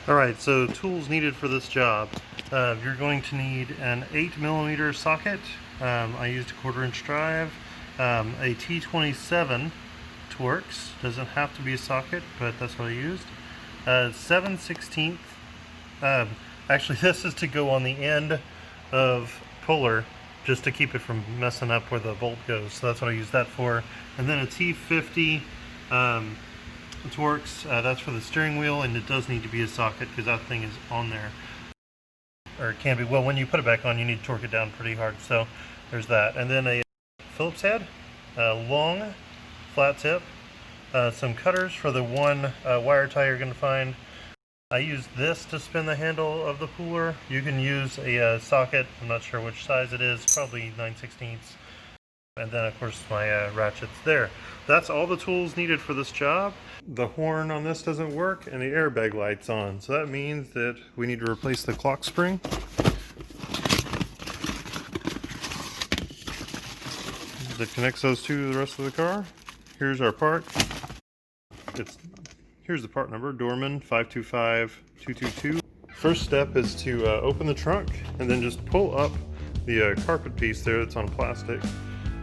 Alright, so tools needed for this job. You're going to need an 8mm socket. I used a 1/4" drive. A T27 Torx. Doesn't have to be a socket, but that's what I used. 7/16. Actually, this is to go on the end of puller, just to keep it from messing up where the bolt goes. So that's what I use that for. And then a T50 Torx, that's for the steering wheel, and it does need to be a socket because that thing is on there. Or it can be. Well, when you put it back on, you need to torque it down pretty hard. So there's that. And then a Phillips head, a long flat tip, some cutters for the one wire tie you're going to find. I use this to spin the handle of the puller. You can use a socket. I'm not sure which size it is, probably 9/16. And then of course my ratchets there. That's all the tools needed for this job. The horn on this doesn't work and the airbag light's on. So that means that we need to replace the clock spring. That connects those two to the rest of the car. Here's our part. Here's the part number, Dorman 525222. First step is to open the trunk and then just pull up the carpet piece there that's on plastic.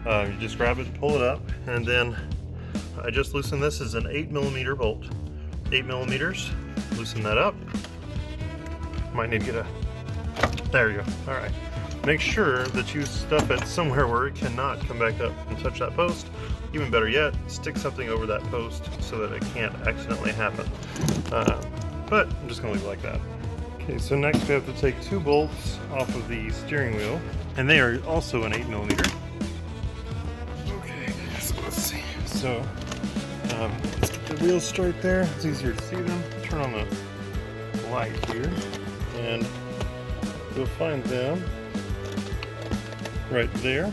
You just grab it and pull it up, and then I just loosened this as an 8mm bolt. 8mm, loosen that up. Might need to get there you go. Alright. Make sure that you stuff it somewhere where it cannot come back up and touch that post. Even better yet, stick something over that post so that it can't accidentally happen. But I'm just going to leave it like that. Okay, so next we have to take 2 bolts off of the steering wheel, and they are also an 8mm. Okay, so let's see. So let's get the wheels straight there. It's easier to see them. Turn on the light here, and you'll find them right there,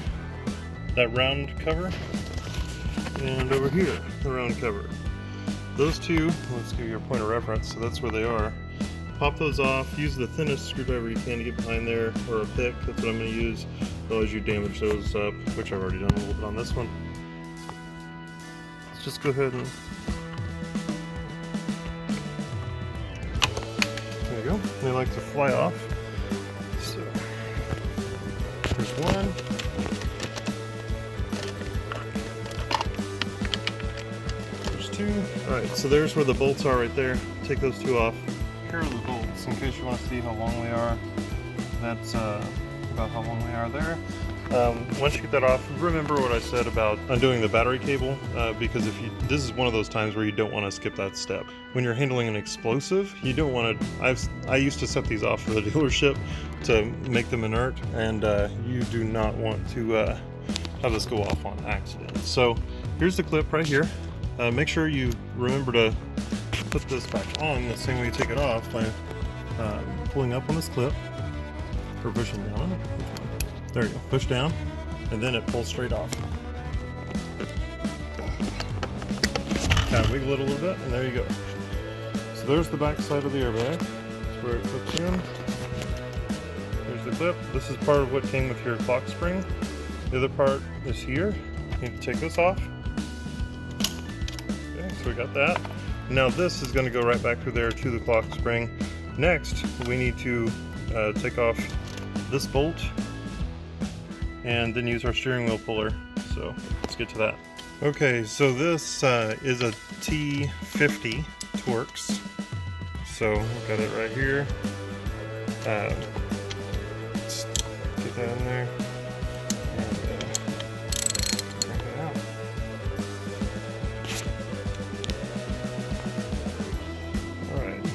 that round cover, and over here, the round cover. Those two, let's give you a point of reference, so that's where they are. Pop those off, use the thinnest screwdriver you can to get behind there, or a pick, that's what I'm going to use. Otherwise you damage those up, which I've already done a little bit on this one. Let's just go ahead and... There you go, they like to fly off. So, there's one. There's 2. Alright, so there's where the bolts are right there. Take those 2 off. Here are the bolts, in case you want to see how long they are. That's about how long they are there. Once you get that off, remember what I said about undoing the battery cable, because this is one of those times where you don't want to skip that step. When you're handling an explosive, you don't want to, I used to set these off for the dealership to make them inert, and you do not want to have this go off on accident. So here's the clip right here. Make sure you remember to put this back on the same way you take it off by pulling up on this clip or pushing down on it. There you go, push down, and then it pulls straight off. Kind of wiggle it a little bit, and there you go. So there's the back side of the airbag. That's where it clips in. There's the clip. This is part of what came with your clock spring. The other part is here. You need to take this off. Okay, so we got that. Now this is going to go right back through there to the clock spring. Next, we need to take off this bolt and then use our steering wheel puller. So let's get to that. Okay, so this is a T50 Torx. So I've got it right here. Let's get that in there.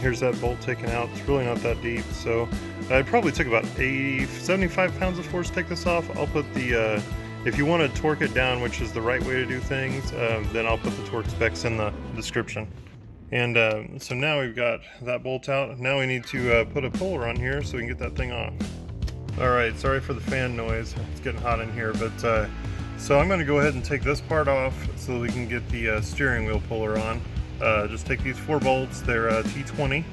Here's that bolt taken out. It's really not that deep, so it probably took about 75 pounds of force to take this off. I'll put the, if you want to torque it down, which is the right way to do things, then I'll put the torque specs in the description. And so now we've got that bolt out. Now we need to put a puller on here so we can get that thing off. Alright, sorry for the fan noise. It's getting hot in here, but so I'm going to go ahead and take this part off so that we can get the steering wheel puller on. Just take these 4 bolts, they're T20,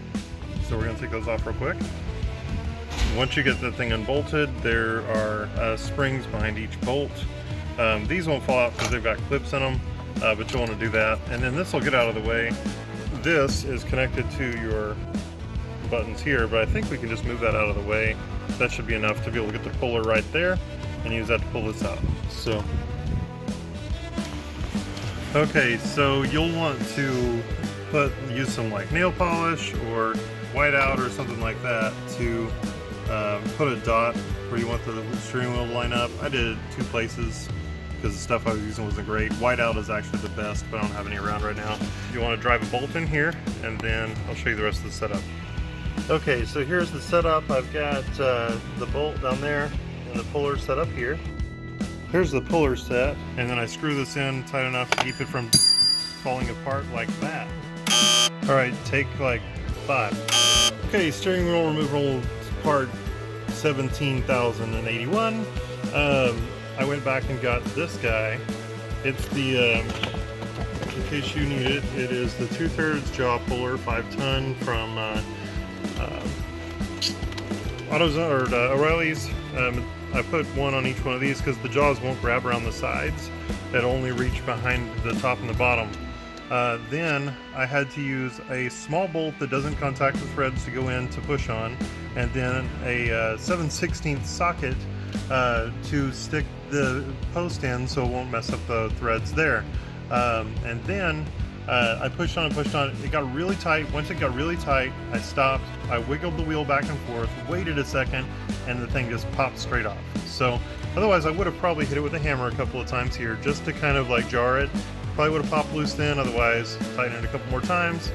so we're going to take those off real quick. Once you get the thing unbolted, there are springs behind each bolt. These won't fall out because they've got clips in them, but you'll want to do that. And then this will get out of the way. This is connected to your buttons here, but I think we can just move that out of the way. That should be enough to be able to get the puller right there and use that to pull this out. So, okay, so you'll want to use some like nail polish or whiteout or something like that to put a dot where you want the steering wheel to line up. I did it 2 places because the stuff I was using wasn't great. Whiteout is actually the best, but I don't have any around right now. You want to drive a bolt in here, and then I'll show you the rest of the setup. Okay, so here's the setup. I've got the bolt down there and the puller set up here. Here's the puller set, and then I screw this in tight enough to keep it from falling apart like that. Alright, take like 5. Okay, steering wheel removal part 17,081. I went back and got this guy. It's the, in case you need it, it is the 2/3 jaw puller, 5-ton from AutoZone or O'Reilly's. I put one on each one of these because the jaws won't grab around the sides. It'll only reach behind the top and the bottom. Then I had to use a small bolt that doesn't contact the threads to go in to push on, and then a 7/16 socket to stick the post in so it won't mess up the threads there. And then I pushed on and pushed on. It got really tight. Once it got really tight, I stopped. I wiggled the wheel back and forth, waited a second, and the thing just popped straight off. So otherwise I would have probably hit it with a hammer a couple of times here just to kind of like jar it. Probably would have popped loose then, otherwise tighten it a couple more times.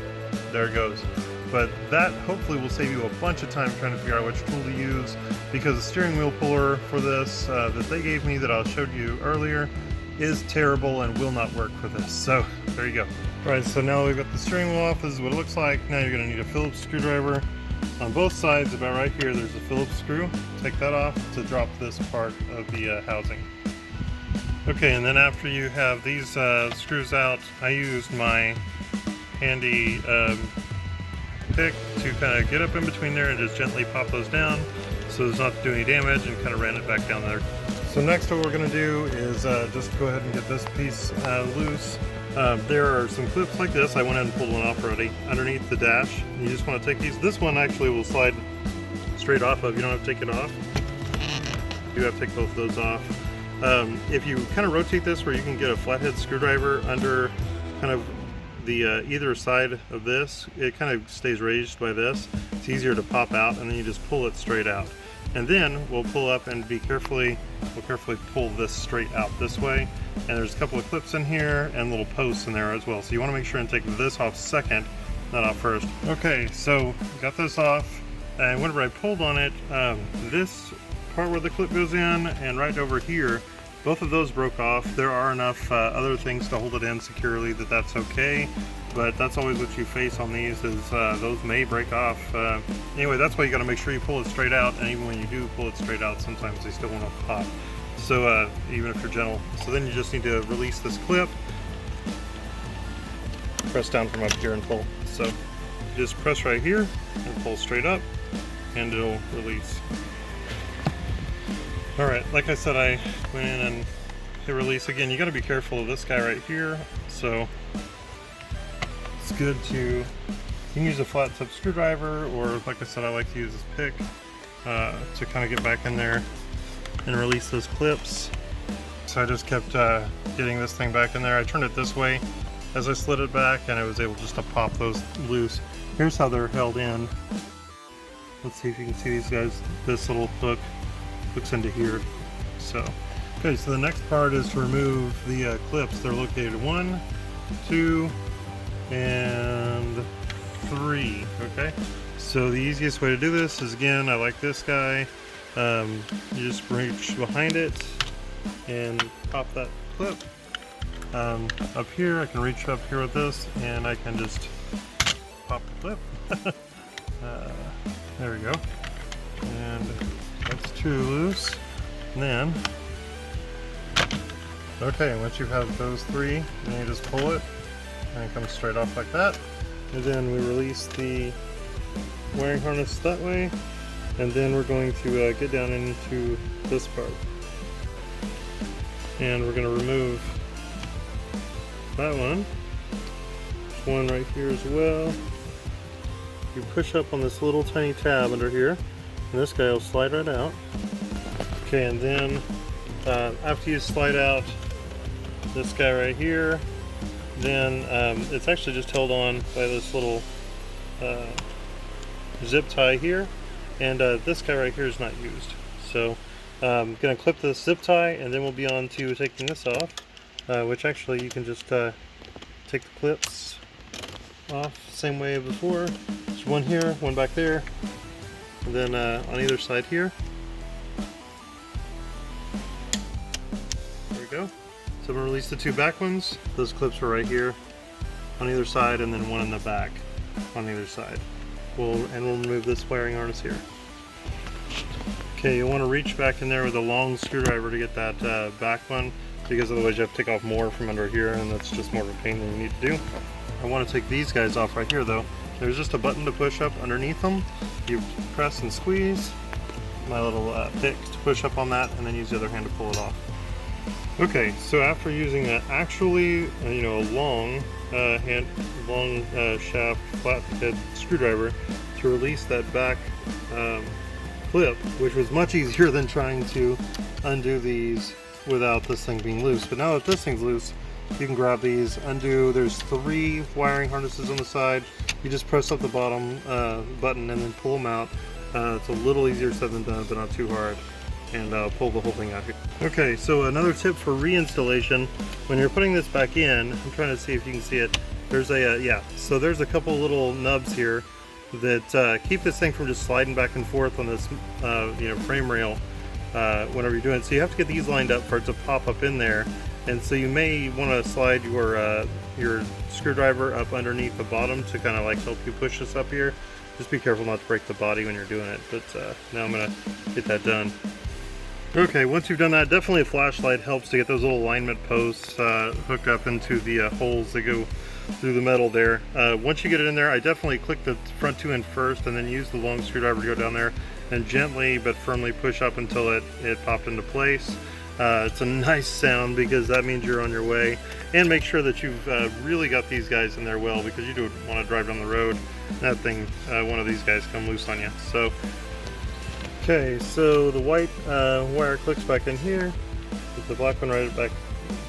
There it goes. But that hopefully will save you a bunch of time trying to figure out which tool to use, because the steering wheel puller for this that they gave me that I showed you earlier is terrible and will not work for this. So there you go. Alright, so now we've got the steering wheel off. This is what it looks like. Now you're going to need a Phillips screwdriver. On both sides, about right here, there's a Phillips screw. Take that off to drop this part of the housing. Okay, and then after you have these screws out, I used my handy pick to kind of get up in between there and just gently pop those down so as not to do any damage, and kind of ran it back down there. So next what we're going to do is just go ahead and get this piece loose. There are some clips like this. I went ahead and pulled one off already underneath the dash. You just want to take these. This one actually will slide straight off of. You don't have to take it off. You have to take both of those off. If you kind of rotate this where you can get a flathead screwdriver under kind of the either side of this, it kind of stays raised by this. It's easier to pop out, and then you just pull it straight out. And then we'll pull up and we'll carefully pull this straight out this way. And there's a couple of clips in here and little posts in there as well. So you want to make sure and take this off second, not off first. Okay, so got this off, and whenever I pulled on it, this part where the clip goes in and right over here, both of those broke off. There are enough other things to hold it in securely that's okay, but that's always what you face on these, is those may break off. Anyway, that's why you got to make sure you pull it straight out, and even when you do pull it straight out, sometimes they still want to pop. So even if you're gentle. So then you just need to release this clip, press down from up here and pull. So just press right here and pull straight up, and it'll release. Alright, like I said, I went in and hit release. Again, you got to be careful of this guy right here. So it's good to, you can use a flat tip screwdriver, or like I said, I like to use this pick to kind of get back in there and release those clips. So I just kept getting this thing back in there. I turned it this way as I slid it back, and I was able just to pop those loose. Here's how they're held in. Let's see if you can see these guys. This little hook hooks into here. So, okay, so the next part is to remove the clips. They're located 1, 2, and 3. Okay, so the easiest way to do this is, again, I like this guy. You just reach behind it and pop that clip. Up here, I can reach up here with this, and I can just pop the clip. There we go. And that's 2 loose. And then, okay, once you have those 3, then you just pull it, and it comes straight off like that. And then we release the wiring harness that way, and then we're going to get down into this part. And we're going to remove that one. There's one right here as well. you push up on this little tiny tab under here, and this guy will slide right out. Okay, and then after you slide out this guy right here, then it's actually just held on by this little zip tie here, and this guy right here is not used. So I'm going to clip this zip tie, and then we'll be on to taking this off, which actually you can just take the clips off same way before. There's one here, one back there, and then on either side here. There we go. So I'm going to release the two back ones. Those clips are right here on either side, and then one in the back on either side. We'll remove this wiring harness here. Okay, you want to reach back in there with a long screwdriver to get that back one, because otherwise you have to take off more from under here, and that's just more of a pain than you need to do. I want to take these guys off right here though. There's just a button to push up underneath them. You press and squeeze my little pick to push up on that, and then use the other hand to pull it off. Okay, so after using an actually a long shaft flathead screwdriver to release that back clip, which was much easier than trying to undo these without this thing being loose. But now that this thing's loose, you can grab these, undo. There's 3 wiring harnesses on the side. You just press up the bottom button and then pull them out. It's a little easier said than done, but not too hard. And pull the whole thing out here. Okay, so another tip for reinstallation: when you're putting this back in, I'm trying to see if you can see it. There's a so there's a couple little nubs here that keep this thing from just sliding back and forth on this frame rail whenever you're doing it. So you have to get these lined up for it to pop up in there. And so you may want to slide your screwdriver up underneath the bottom to kind of like help you push this up here. Just be careful not to break the body when you're doing it. But now I'm gonna get that done. Okay, once you've done that, definitely a flashlight helps to get those little alignment posts hooked up into the holes that go through the metal there. Once you get it in there, I definitely click the front 2 in first, and then use the long screwdriver to go down there and gently but firmly push up until it popped into place. It's a nice sound because that means you're on your way. And make sure that you've really got these guys in there well, because you do want to drive down the road and that thing, one of these guys come loose on you. So okay, so the white wire clicks back in here, with the black one right back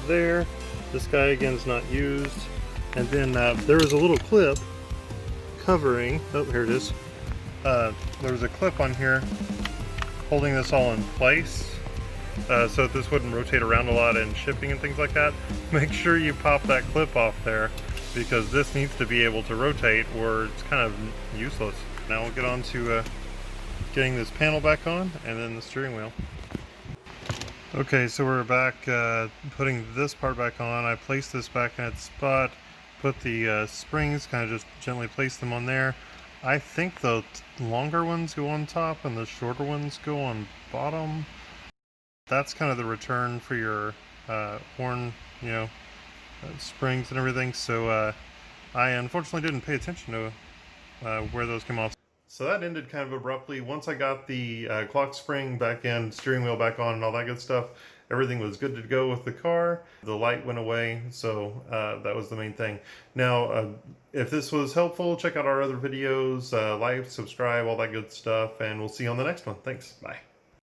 there. This guy again is not used. And then there was a little clip covering, oh here it is, there was a clip on here holding this all in place so that this wouldn't rotate around a lot in shipping and things like that. Make sure you pop that clip off there, because this needs to be able to rotate or it's kind of useless. Now we'll get on to getting this panel back on, and then the steering wheel. Okay, so we're back putting this part back on. I placed this back in its spot, put the springs, kind of just gently place them on there. I think the longer ones go on top and the shorter ones go on bottom. That's kind of the return for your horn, springs and everything. So I unfortunately didn't pay attention to where those came off. So that ended kind of abruptly. Once I got the clock spring back in, steering wheel back on, and all that good stuff, everything was good to go with the car. The light went away, so that was the main thing. Now, if this was helpful, check out our other videos, like, subscribe, all that good stuff, and we'll see you on the next one. Thanks. Bye.